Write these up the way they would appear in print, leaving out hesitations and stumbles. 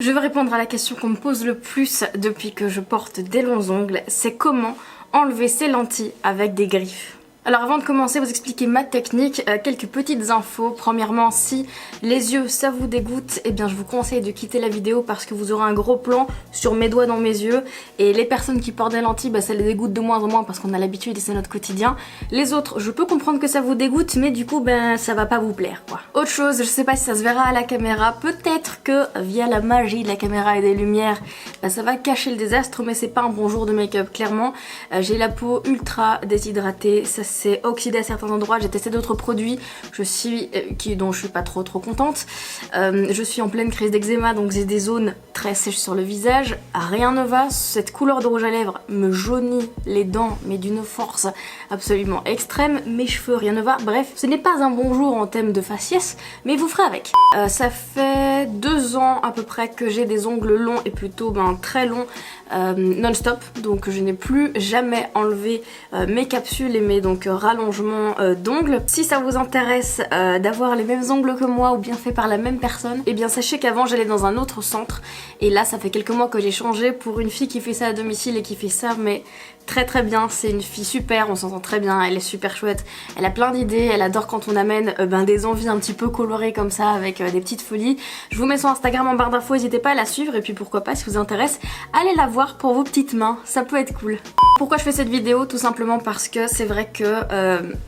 Je vais répondre à la question qu'on me pose le plus depuis que je porte des longs ongles, c'est comment enlever ses lentilles avec des griffes. Alors avant de commencer, vous expliquer ma technique, quelques petites infos. Premièrement, si les yeux ça vous dégoûte, eh bien je vous conseille de quitter la vidéo parce que vous aurez un gros plan sur mes doigts dans mes yeux. Et les personnes qui portent des lentilles, ça les dégoûte de moins en moins parce qu'on a l'habitude et c'est notre quotidien. Les autres, je peux comprendre que ça vous dégoûte, mais du coup, ça va pas vous plaire quoi. Autre chose, je sais pas si ça se verra à la caméra, peut-être que via la magie de la caméra et des lumières, ça va cacher le désastre, mais c'est pas un bon jour de make-up clairement. J'ai la peau ultra déshydratée, ça c'est oxydé à certains endroits, j'ai testé d'autres produits dont je suis pas trop contente. Je suis en pleine crise d'eczéma, donc j'ai des zones très sèches sur le visage, rien ne va, cette couleur de rouge à lèvres me jaunit les dents mais d'une force absolument extrême, mes cheveux rien ne va, bref ce n'est pas un bon jour en thème de faciès, mais vous ferez avec. Ça fait 2 ans à peu près que j'ai des ongles longs et plutôt très longs non-stop, donc je n'ai plus jamais enlevé mes capsules et mes rallongements d'ongles. Si ça vous intéresse d'avoir les mêmes ongles que moi ou bien fait par la même personne, eh bien sachez qu'avant j'allais dans un autre centre et là ça fait quelques mois que j'ai changé pour une fille qui fait ça à domicile et qui fait ça mais très bien. C'est une fille super, on s'entend très bien, elle est super chouette, elle a plein d'idées, elle adore quand on amène des envies un petit peu colorées comme ça avec des petites folies. Je vous mets son Instagram en barre d'infos, n'hésitez pas à la suivre et puis pourquoi pas si vous intéresse, allez la voir pour vos petites mains, ça peut être cool. Pourquoi je fais cette vidéo? Tout simplement parce que c'est vrai que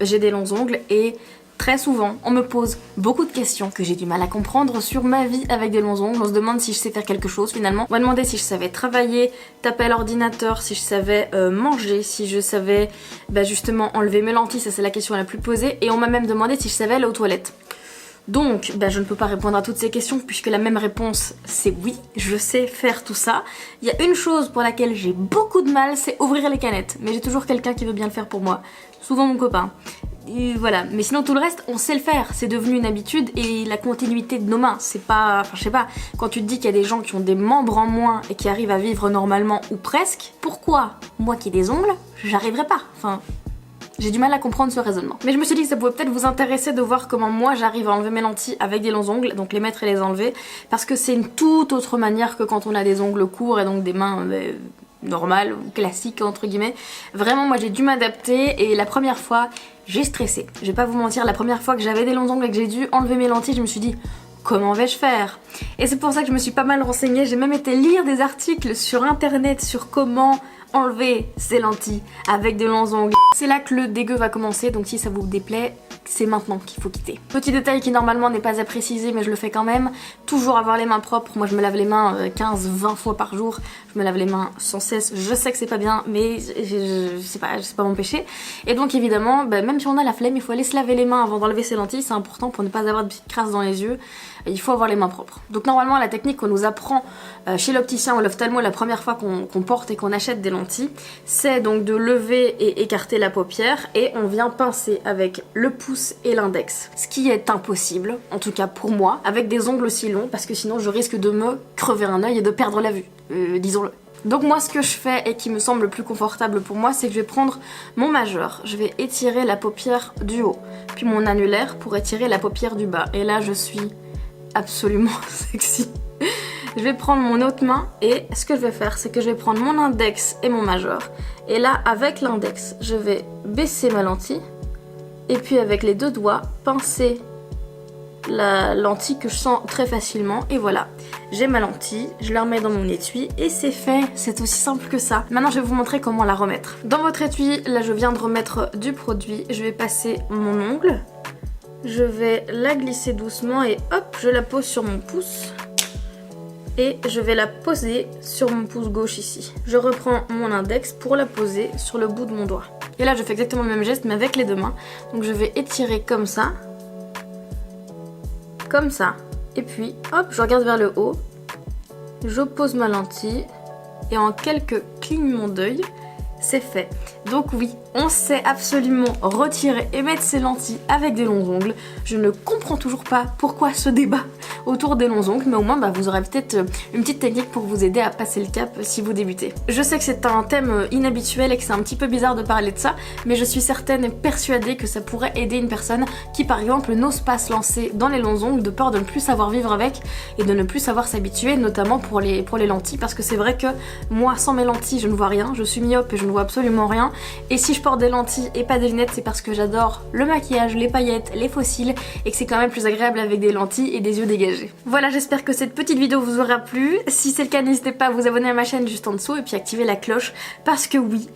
j'ai des longs ongles et très souvent, on me pose beaucoup de questions que j'ai du mal à comprendre sur ma vie avec des longs ongles. On se demande si je sais faire quelque chose finalement. On m'a demandé si je savais travailler, taper à l'ordinateur, si je savais manger, si je savais justement enlever mes lentilles, ça c'est la question la plus posée. Et on m'a même demandé si je savais aller aux toilettes. Donc je ne peux pas répondre à toutes ces questions puisque la même réponse c'est oui, je sais faire tout ça. Il y a une chose pour laquelle j'ai beaucoup de mal, c'est ouvrir les canettes. Mais j'ai toujours quelqu'un qui veut bien le faire pour moi, souvent mon copain. Et voilà, mais sinon tout le reste on sait le faire, c'est devenu une habitude et la continuité de nos mains, c'est pas, je sais pas, quand tu te dis qu'il y a des gens qui ont des membres en moins et qui arrivent à vivre normalement ou presque, pourquoi moi qui ai des ongles, j'arriverai pas, j'ai du mal à comprendre ce raisonnement. Mais je me suis dit que ça pouvait peut-être vous intéresser de voir comment moi j'arrive à enlever mes lentilles avec des longs ongles, donc les mettre et les enlever, parce que c'est une toute autre manière que quand on a des ongles courts et donc des mains normales ou classiques entre guillemets. Vraiment moi j'ai dû m'adapter et la première fois j'ai stressé. Je vais pas vous mentir, la première fois que j'avais des longs ongles et que j'ai dû enlever mes lentilles, je me suis dit comment vais-je faire? Et c'est pour ça que je me suis pas mal renseignée, j'ai même été lire des articles sur internet sur comment enlever ses lentilles avec des longs ongles. C'est là que le dégueu va commencer, donc si ça vous déplaît, c'est maintenant qu'il faut quitter. Petit détail qui normalement n'est pas à préciser mais je le fais quand même, toujours avoir les mains propres. Moi je me lave les mains 15-20 fois par jour, je me lave les mains sans cesse, je sais que c'est pas bien mais je sais pas m'empêcher. Et donc évidemment, même si on a la flemme, il faut aller se laver les mains avant d'enlever ses lentilles, c'est important pour ne pas avoir de petites crasses dans les yeux. Il faut avoir les mains propres. Donc normalement la technique qu'on nous apprend chez l'opticien ou l'ophtalmo la première fois qu'on porte et qu'on achète des lentilles, c'est donc de lever et écarter la paupière et on vient pincer avec le pouce et l'index. Ce qui est impossible, en tout cas pour moi, avec des ongles aussi longs parce que sinon je risque de me crever un œil et de perdre la vue, disons-le. Donc moi ce que je fais et qui me semble le plus confortable pour moi, c'est que je vais prendre mon majeur, je vais étirer la paupière du haut, puis mon annulaire pour étirer la paupière du bas. Et là je suis absolument sexy. Je vais prendre mon autre main et ce que je vais faire, c'est que je vais prendre mon index et mon majeur. Et là, avec l'index, je vais baisser ma lentille et puis avec les 2 doigts, pincer la lentille que je sens très facilement. Et voilà, j'ai ma lentille, je la remets dans mon étui et c'est fait. C'est aussi simple que ça. Maintenant, je vais vous montrer comment la remettre. Dans votre étui, là, je viens de remettre du produit. Je vais passer mon ongle. Je vais la glisser doucement et hop, je la pose sur mon pouce. Et je vais la poser sur mon pouce gauche ici. Je reprends mon index pour la poser sur le bout de mon doigt. Et là je fais exactement le même geste mais avec les 2 mains. Donc je vais étirer comme ça. Comme ça. Et puis hop, je regarde vers le haut. Je pose ma lentille. Et en quelques clignements d'œil, c'est fait. Donc oui, on sait absolument retirer et mettre ses lentilles avec des longs ongles. Je ne comprends toujours pas pourquoi ce débat autour des longs ongles, mais au moins vous aurez peut-être une petite technique pour vous aider à passer le cap si vous débutez. Je sais que c'est un thème inhabituel et que c'est un petit peu bizarre de parler de ça, mais je suis certaine et persuadée que ça pourrait aider une personne qui par exemple n'ose pas se lancer dans les longs ongles de peur de ne plus savoir vivre avec et de ne plus savoir s'habituer, notamment pour les lentilles, parce que c'est vrai que moi sans mes lentilles je ne vois rien, je suis myope et je ne vois absolument rien, et si je porte des lentilles et pas des lunettes c'est parce que j'adore le maquillage, les paillettes, les fossiles et que c'est quand même plus agréable avec des lentilles et des yeux dégagés. Voilà, j'espère que cette petite vidéo vous aura plu. Si c'est le cas, n'hésitez pas à vous abonner à ma chaîne juste en dessous et puis activer la cloche parce que oui,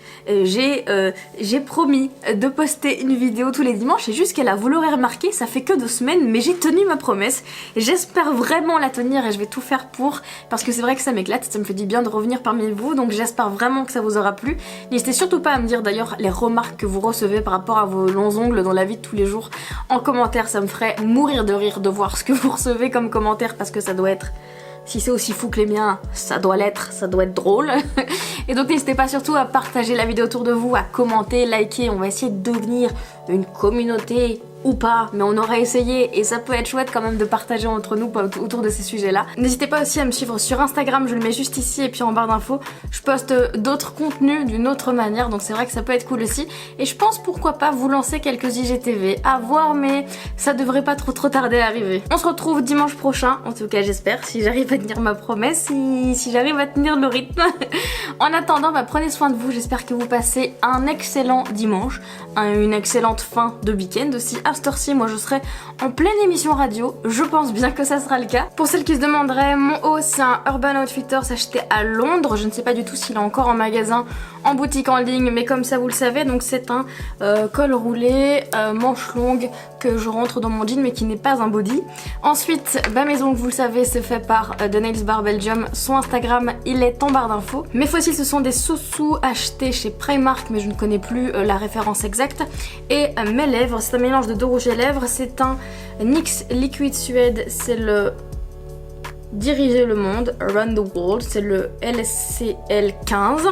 j'ai promis de poster une vidéo tous les dimanches et jusqu'à là, vous l'aurez remarqué, ça fait que 2 semaines mais j'ai tenu ma promesse et j'espère vraiment la tenir et je vais tout faire pour, parce que c'est vrai que ça m'éclate, ça me fait du bien de revenir parmi vous, donc j'espère vraiment que ça vous aura plu. N'hésitez surtout pas à me dire d'ailleurs les remarques que vous recevez par rapport à vos longs ongles dans la vie de tous les jours en commentaire, ça me ferait mourir de rire de voir ce que vous recevez comme commentaire parce que ça doit être, si c'est aussi fou que les miens, ça doit l'être, ça doit être drôle. Et donc n'hésitez pas surtout à partager la vidéo autour de vous, à commenter, liker, on va essayer de devenir une communauté ou pas, mais on aura essayé et ça peut être chouette quand même de partager entre nous autour de ces sujets-là. N'hésitez pas aussi à me suivre sur Instagram, je le mets juste ici et puis en barre d'infos. Je poste d'autres contenus d'une autre manière, donc c'est vrai que ça peut être cool aussi. Et je pense pourquoi pas vous lancer quelques IGTV, à voir, mais ça devrait pas trop tarder à arriver. On se retrouve dimanche prochain, en tout cas j'espère, si j'arrive à tenir ma promesse, si j'arrive à tenir le rythme. En attendant, prenez soin de vous, j'espère que vous passez un excellent dimanche, une excellente fin de week-end aussi. À cette heure-ci, moi je serai en pleine émission radio, je pense bien que ça sera le cas. Pour celles qui se demanderaient, mon haut c'est un Urban Outfitters acheté à Londres, je ne sais pas du tout s'il est encore en magasin, en boutique en ligne, mais comme ça vous le savez, donc c'est un col roulé, manche longue que je rentre dans mon jean mais qui n'est pas un body. Ensuite, mes ongles vous le savez c'est fait par The Nails Bar Belgium, son Instagram il est en barre d'infos. Mes fossiles ce sont des sous-sous achetés chez Primark mais je ne connais plus la référence exacte. Et mes lèvres, c'est un mélange de 2 rouges à lèvres, c'est un NYX Liquid Suede, c'est le Diriger le monde, Around the World, c'est le LCL 15.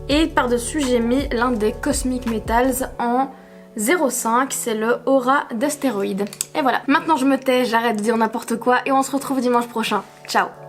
Et par-dessus j'ai mis l'un des Cosmic Metals en 05, c'est le Aura d'astéroïde. Et voilà, maintenant je me tais, j'arrête de dire n'importe quoi et on se retrouve dimanche prochain. Ciao!